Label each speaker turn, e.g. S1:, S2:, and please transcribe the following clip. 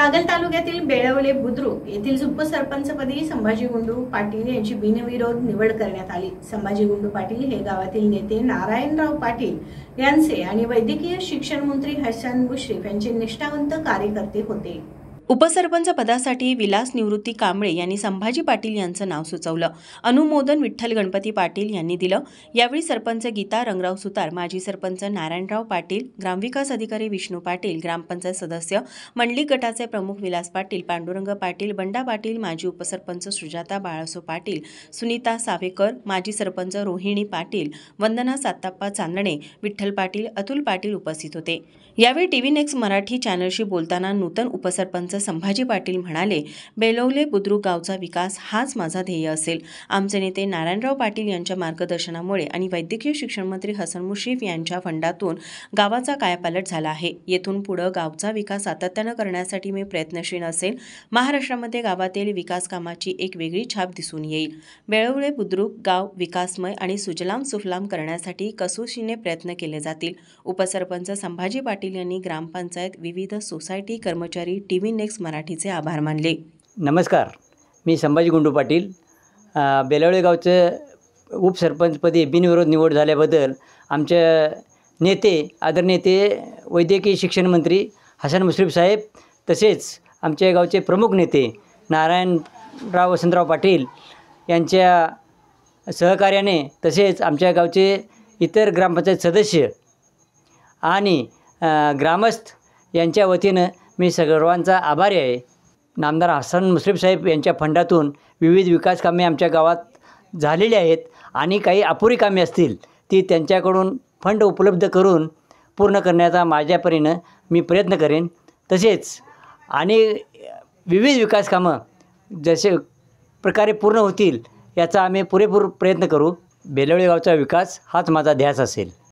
S1: कागल तालुक्यातील बेळवले बुद्रुक येथील उपसरपंचपदी संभाजी गुंडू पाटील यांची बिनविरोध निवड करण्यात आली। संभाजी गुंडू पाटील हे गावातील नेते नारायणराव पाटील यांचे आणि वैद्यकीय शिक्षण मंत्री हसन मुश्रीफ यांचे निष्ठावंत कार्यकर्ते होते।
S2: उपसरपंच पदासाठी विलास निवृत्ती कांबळे यांनी संभाजी पाटील यांचं नाव सुचवलं। अनुमोदन विठ्ठल गणपती पाटील यांनी दिलं। यावेळी सरपंच गीता रंगराव सुतार, माजी सरपंच नारायणराव पाटील, ग्रामविकास अधिकारी विष्णू पाटील, ग्रामपंचायत सदस्य मंडलिक गटाचे प्रमुख विलास पाटील, पांडुरंग पाटील, बंडा पाटील, माजी उपसरपंच सुजाता बाळासो पाटील, सुनीता सावेकर, माजी सरपंच रोहिणी पाटील, वंदना साताप्पा चांदणे, विठ्ठल पाटील, अतुल पाटील उपस्थित होते। यावेळी टीव्ही नेक्स्ट मराठी चॅनलशी बोलताना नूतन उपसरपंच संभाजी पाटील म्हणाले, बेळवले बुद्रुक गावचा विकास हाच माझा ध्येय असेल। आमचे नेते नारायणराव पाटील यांच्या मार्गदर्शनामुळे आणि वैद्यकीय शिक्षण मंत्री हसन मुश्रीफ यांच्या फंडातून गावाचा कायापालट झाला आहे। येथून पुढे गावचा विकास सातत्याने करण्यासाठी मी प्रयत्नशील असेल। महाराष्ट्रामध्ये गावातील विकास कामाची एक वेगळी छाप दिसून येईल। बेळवले बुद्रुक गाव विकासमय आणि सुजलाम सुफलाम करण्यासाठी कसोशीने प्रयत्न केले जातील। उपसरपंच संभाजी पाटील यांनी ग्रामपंचायत, विविध सोसायटी कर्मचारी, टीव्ही नेक्स्ट मराठीचे आभार मानले।
S3: नमस्कार, मी संभाजी गुंडू पाटील। बेळवले गावचं उपसरपंचपदी बिनविरोध निवड झाल्याबद्दल आमचे नेते आदरणीय वैद्यकीय शिक्षण मंत्री हसन मुश्रीफ साहेब, तसेच आमच्या गावचे प्रमुख नेते नारायणराव वसंतराव पाटील यांच्या सहकार्याने, तसेच आमच्या गावचे इतर ग्रामपंचायत सदस्य आणि ग्रामस्थ यांच्या वतीनं मी सर्वांचा आभारी आहे। नामदार हसन मुश्रीफ साहेब यांच्या फंडातून विविध विकास कामे आमच्या गावात झालेली आहेत आणि काही अपुरी कामे असतील ती त्यांच्याकडून फंड उपलब्ध करून पूर्ण करण्याचा माझ्या परीनं मी प्रयत्न करेन। तसेच आणि विविध विकास कामं जसे प्रकारे पूर्ण होतील याचा आम्ही पुरेपूर प्रयत्न करू। बेळवले गावचा विकास हाच माझा ध्यास असेल।